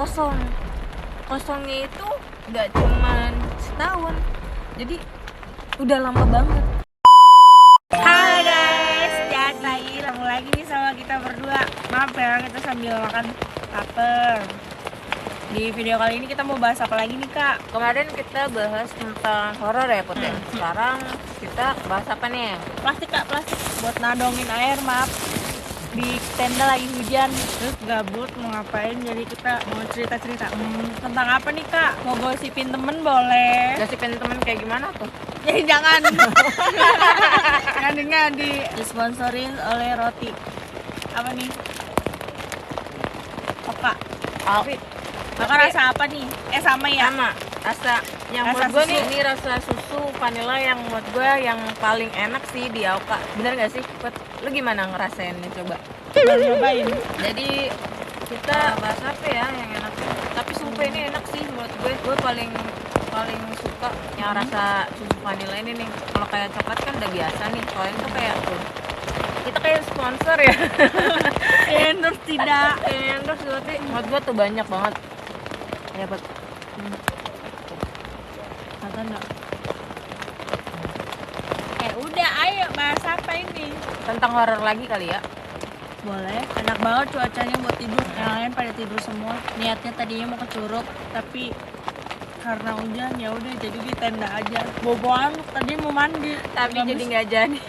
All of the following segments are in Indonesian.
kosongnya itu nggak cuman setahun, jadi udah lama banget. Halo guys, jadi ketemu lagi nih sama kita berdua. Maaf ya, kita sambil makan lapar. Di video kali ini kita mau bahas apa lagi nih kak? Kemarin kita bahas tentang horor ya Put. Sekarang kita bahas apa nih? Plastik kak, plastik buat nadongin air. Maaf, di tenda lagi hujan, terus gabut mau ngapain, jadi kita mau cerita-cerita. Tentang apa nih kak? Mau gosipin temen boleh? Gosipin temen kayak gimana tuh? Ya jangan. Ngadi-ngadi. Disponsorin oleh roti. Apa nih? Oka. Tapi Maka rasa apa nih? Sama ya? sama rasa yang Rasa menurut gue susu. nih, ini rasa susu vanilla yang menurut gue yang paling enak sih di Aoka. Bener gak sih Put? Lu gimana ngerasainnya coba? Baru nyobain. Jadi kita bahas apa ya yang enak? Tapi sumpah ini enak sih menurut gue paling suka yang rasa susu vanilla ini nih. Kalau kayak coklat kan udah biasa nih, kalau ini tuh kayak tuh kita kayak sponsor ya. Endorse tidak. Terus berarti menurut gue tuh banyak banget ya Put. Kata enggak? Udah ayo bahas apa ini? Tentang horor lagi kali ya. Boleh. Enak banget cuacanya buat tidur. Yang lain pada tidur semua. Niatnya tadinya mau ke Curug, tapi karena hujan ya udah jadi di tenda aja. Boboan tadi mau mandi, Tapi jadi nggak jadi.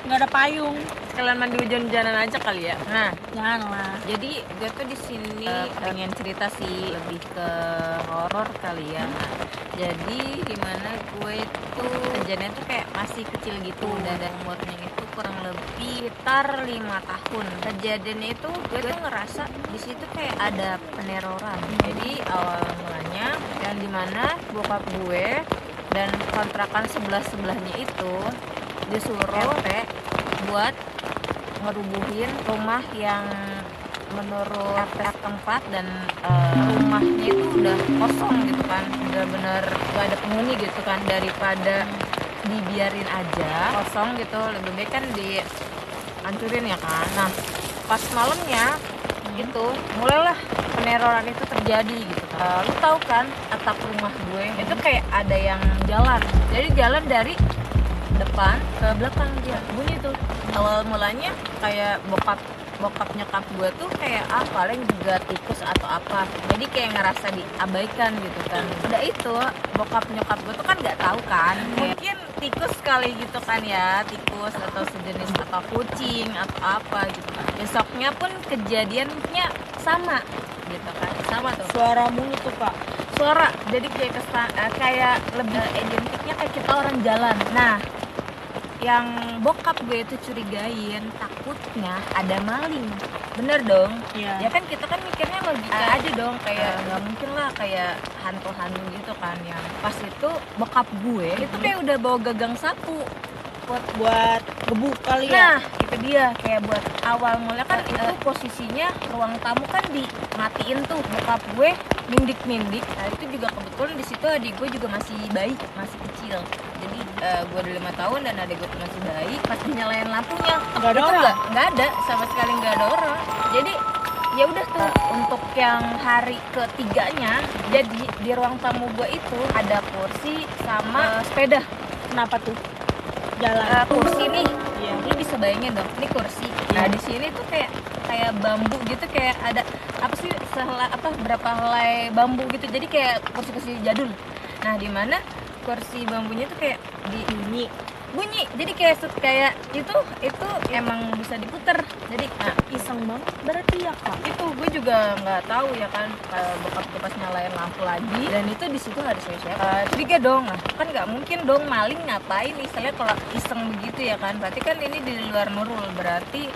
nggak ada payung. Sekalian mandi hujan-hujanan aja kali ya. Nah, Janganlah. jadi gue tuh di sini pengen cerita sih lebih ke horor kali ya. Nah, jadi dimana gue itu kejadian tuh kayak masih kecil gitu, dan umurnya itu kurang lebih sekitar 5 tahun. Kejadiannya itu gue tuh ngerasa di situ kayak ada peneroran. Jadi awal mulanya yang dimana bokap gue dan kontrakan sebelahnya itu disuruh buat ngerubuhin rumah yang menurut RT tempat, dan rumahnya itu udah kosong gitu kan, bener-bener gak ada penghuni gitu kan. Daripada dibiarin aja kosong gitu, lebih baik kan dihancurin ya kan. Nah pas malamnya itu mulailah peneroran itu terjadi gitu kan. Lu tahu kan atap rumah gue itu kayak ada yang jalan, jadi jalan dari depan ke belakang dia bunyi tuh. Awal mulanya kayak bokap nyokap gue tuh kayak paling juga tikus atau apa, jadi kayak ngerasa diabaikan gitu kan. Udah itu bokap nyokap gue tuh kan nggak tahu kan, mungkin tikus kali gitu kan ya, tikus atau sejenis atau kucing atau apa gitu kan. Besoknya pun kejadiannya sama gitu kan, sama tuh Suara mulu tuh kak. suara, jadi kayak kayak lebih identiknya kayak kita orang jalan. Nah yang bokap gue itu curigain, takutnya ada maling. Bener dong? Iya. Ya kan kita kan mikirnya logika aja dong, kayak nggak mungkin lah kayak hantu-hantu gitu kan. Yang pas itu bokap gue itu kayak udah bawa gagang sapu Buat gebuk kali Nah ya. itu dia, kayak buat awal mulai kan itu posisinya ruang tamu kan dimatiin tuh. Bokap gue mindik. Nah itu juga kebetulan di situ adik gue juga masih bayi, masih kecil. Jadi gue udah 5 tahun dan adik gue tuh masih bayi. Pas dinyalain lampunya Nggak ada itu orang? nggak ada sama sekali, nggak ada orang. Jadi ya udah tuh untuk yang hari ketiganya, jadi di ruang tamu gue itu ada kursi sama sepeda. Kenapa tuh? Jalan. Kursi nih, Iya. lu bisa bayangin dong, ini kursi. Nah di sini tuh kayak bambu gitu, kayak ada apa sih berapa helai bambu gitu, jadi kayak kursi-kursi jadul. Nah di mana kursi bambunya tuh kayak bunyi, jadi kayak itu emang bisa diputer. Jadi Iseng banget berarti ya kak. itu gue juga nggak tahu ya kan, bokap gue pas nyalain lampu lagi, dan itu di situ ada siapa, curiga dong. Nah kan nggak mungkin dong maling ngapain istilahnya kalau iseng begitu ya kan. Berarti kan ini di luar nurul, berarti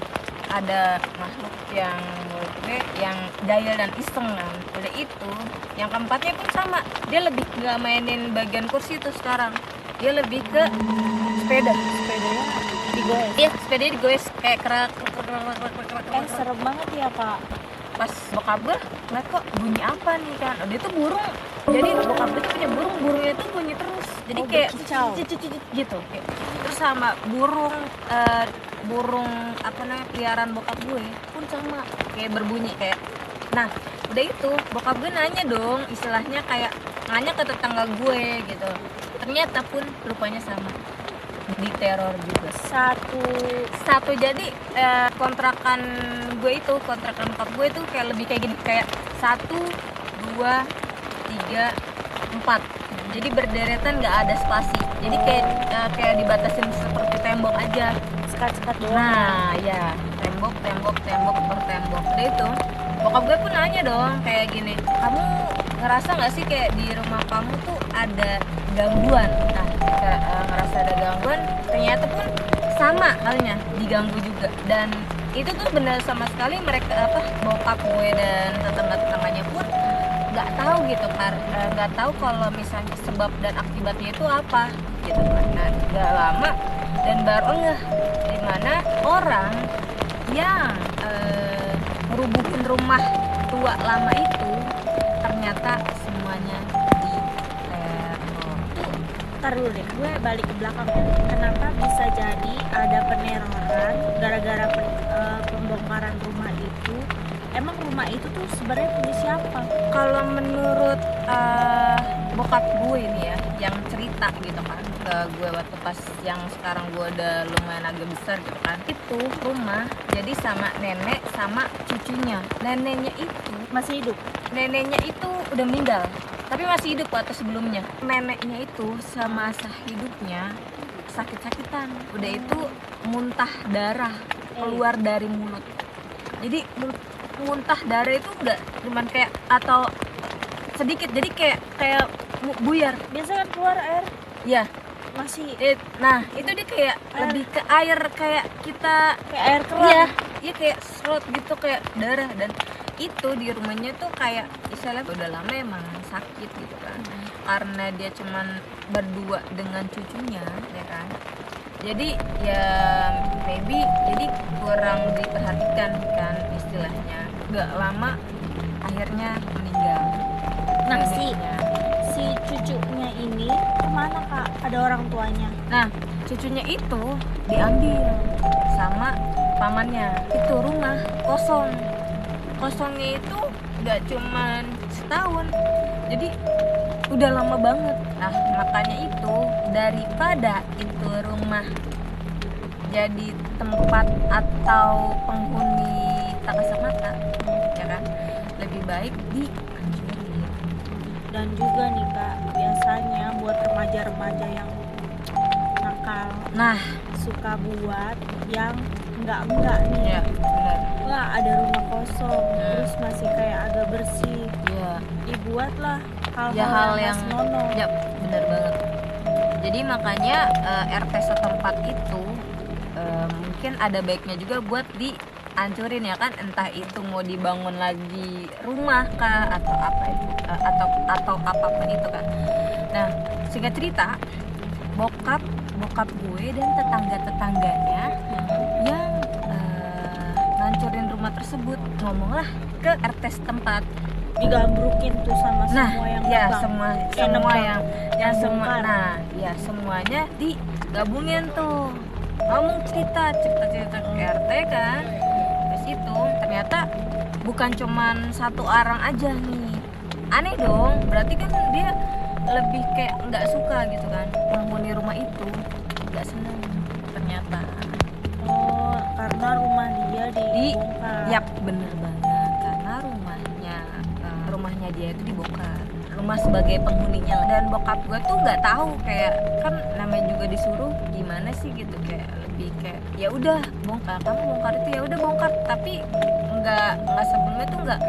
ada makhluk yang menurut gue yang jahil dan iseng kan. Udah itu yang keempatnya pun sama, dia lebih nggak mainin bagian kursi itu sekarang, dia lebih ke Sepedanya digoes. iya sepedanya digoes kayak kerak. Serem banget ya kak. Pas bokap gue ngeliat kok bunyi apa nih kan, dia tuh burung. Jadi bokap gue tuh punya burungnya tuh bunyi terus, jadi kayak berkicau. cicit gitu kayak. Terus sama burung apa namanya peliharaan bokap gue pun sama kayak berbunyi kayak. Nah udah itu bokap gue nanya dong, istilahnya kayak nanya ke tetangga gue gitu, ternyata pun rupanya sama, diteror juga. Satu jadi kontrakan gue itu, kontrakan bokap gue itu kayak lebih kayak gini, kayak 1, 2, 3, 4, jadi berderetan, nggak ada spasi, jadi kayak dibatasin seperti tembok aja, sekat-sekat doang. nah ya tembok per tembok. Udah itu bokap gue pun nanya dong kayak gini, kamu ngerasa nggak sih kayak di rumah kamu tuh ada gangguan? Nah ngerasa ada gangguan, ternyata pun sama halnya diganggu juga. Dan itu tuh benar sama sekali mereka bokap gue dan tetangga-tetangganya pun nggak tahu gitu kan, nggak tahu kalau misalnya sebab dan akibatnya itu apa gitu kan. Nah nggak lama dan baru ngeh dimana orang yang merubuhin rumah tua lama itu ternyata semuanya diteror. Ntar dulu deh, gue balik ke belakang ya. Kenapa bisa jadi ada peneroran gara-gara pembongkaran rumah itu? Emang rumah itu tuh sebenarnya punya siapa? Kalau menurut bokap gue ini ya, yang cerita gitu kan ke gue waktu pas yang sekarang gue udah lumayan agak besar gitu kan, itu rumah jadi sama nenek sama cucunya. Neneknya itu Masih hidup? neneknya itu udah meninggal tapi masih hidup waktu sebelumnya. Neneknya itu semasa hidupnya sakit-sakitan, udah itu muntah darah keluar dari mulut. Jadi muntah darah itu enggak cuman kayak atau sedikit, jadi kayak buyar. Biasa kan keluar air? Ya Masih nah itu dia kayak lebih ke air, kayak kita kayak air keran? Iya kayak serot gitu, kayak darah. Dan itu di rumahnya tuh kayak istilahnya udah lama emang sakit gitu kan, karena dia cuman berdua dengan cucunya ya kan, jadi ya maybe jadi kurang diperhatikan kan istilahnya. Gak lama akhirnya meninggal. Nah neneknya. si cucunya ini kemana kak? Ada orang tuanya? Nah cucunya itu diambil sama pamannya. Itu rumah kosongnya itu gak cuman setahun, jadi udah lama banget. Nah makanya itu daripada itu rumah jadi tempat atau penghuni tak kasat mata ya kan, lebih baik dihancurin. Dan juga nih kak, biasanya buat remaja-remaja yang nakal, Nah suka buat yang enggak nih. ya benar Wah ada rumah kosong, terus masih kayak agak bersih, ya, dibuatlah ya hal-hal hal yang yang senonoh. ya benar banget. Jadi makanya RT setempat itu mungkin ada baiknya juga buat dihancurin ya kan, entah itu mau dibangun lagi rumah kah atau apa itu atau apapun itu kan. Nah singkat cerita, bokap gue dan tetangga-tetangganya yang ngancurin rumah tersebut ngomonglah ke RT setempat, Digambrukin tuh sama nah semua yang ya nebang. semua yang semua bongkar. nah ya semuanya digabungin tuh, ngomong cerita ke RT kan. Terus itu ternyata bukan cuman satu orang aja nih, aneh dong, berarti kan dia lebih kayak nggak suka gitu kan, penghuni rumah itu nggak seneng ternyata. Oh karena rumah dia dibongkar. Yap bener banget, karena rumahnya dia itu dibongkar, rumah sebagai penghuninya. Dan bokap gue tuh nggak tahu, kayak kan namanya juga disuruh gimana sih gitu, kayak lebih kayak ya udah bongkar, kamu bongkar itu ya udah bongkar, tapi nggak sebelumnya tuh nggak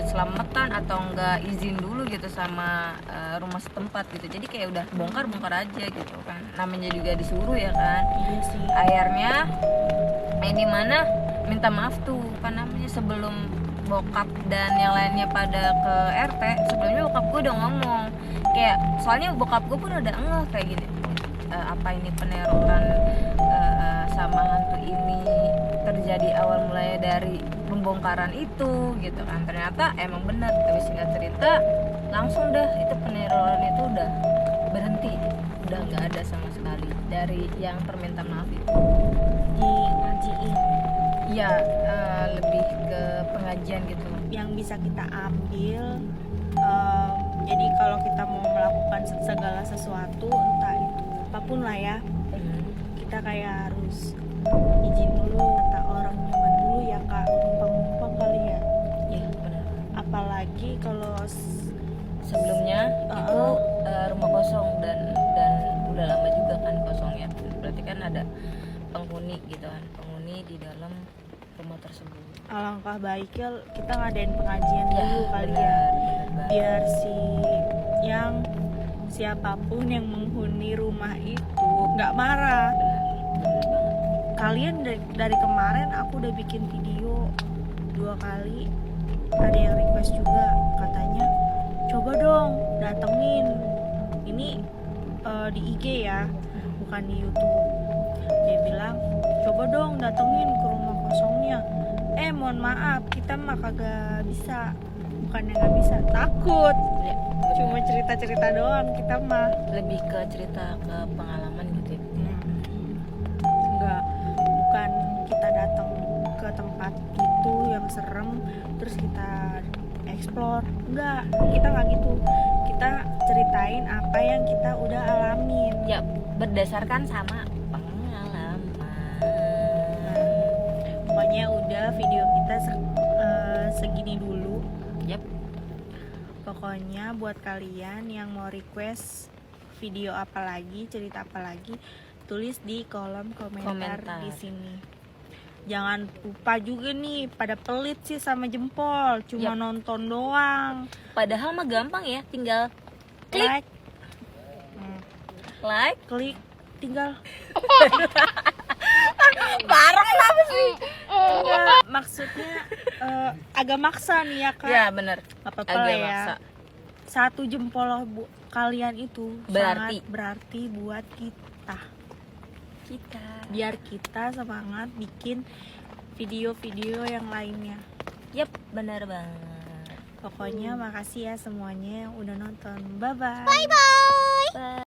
selamatan atau nggak izin dulu gitu sama rumah setempat gitu. Jadi kayak udah bongkar aja gitu kan, namanya juga disuruh ya kan. Iya sih. Akhirnya ini mana minta maaf tuh apa namanya, sebelum bokap dan yang lainnya pada ke RT. Sebelumnya bokap gue udah ngomong kayak, soalnya bokap gue pun udah ngeh kayak gini, apa ini peneroran sama hantu ini terjadi awal mulai dari pembongkaran itu gitu kan. Ternyata emang benar, tapi singkat cerita langsung dah itu peneroran itu udah berhenti, udah nggak ada sama sekali dari yang perminta maaf itu. Di ngajiin. Ya lebih ke pengajian gitu. yang bisa kita ambil. Jadi kalau kita mau melakukan segala sesuatu, entah itu apapun lah ya, kita kayak harus izin dulu, kata orang zaman dulu ya kak, numpang-numpang kali ya. Iya benar. Apalagi kalau Sebelumnya itu rumah kosong dan udah lama juga kan kosongnya. Berarti kan ada penghuni gitu kan, penghuni di dalam rumah tersebut. alangkah baiknya kita ngadain pengajian dulu kali ya, benar banget. biar siapapun yang menghuni rumah itu nggak marah. Benar banget. Kalian dari kemarin aku udah bikin video 2 kali, ada yang request juga katanya coba dong datengin ini di IG ya, bukan di YouTube. Dia bilang coba dong datengin ke rumah kosongnya. Mohon maaf, kita mah kagak bisa. Bukannya nggak bisa, takut. Ya, Cuma cerita-cerita doang kita mah. lebih ke cerita ke pengalaman gitu ya. Enggak, bukan kita datang ke tempat itu yang serem terus kita explore. Enggak, kita nggak gitu. Kita ceritain apa yang kita udah alamin. Ya, berdasarkan sama pengalaman. Pokoknya udah video kita segini dulu. Yap. Pokoknya buat kalian yang mau request video apa lagi, cerita apa lagi, tulis di kolom komentar di sini. Jangan lupa juga nih, pada pelit sih sama jempol, cuma Yap. nonton doang. Padahal mah gampang ya, tinggal klik, like. Klik, tinggal. Parah kenapa sih? Enggak, maksudnya agak maksa nih ya kak. Ya bener. Gak apa-apa Agak lah ya. maksa. 1 jempol kalian itu Berarti. sangat berarti buat kita. Biar kita semangat bikin video-video yang lainnya. Yap, bener banget. Pokoknya makasih ya semuanya yang udah nonton. Bye bye. Bye.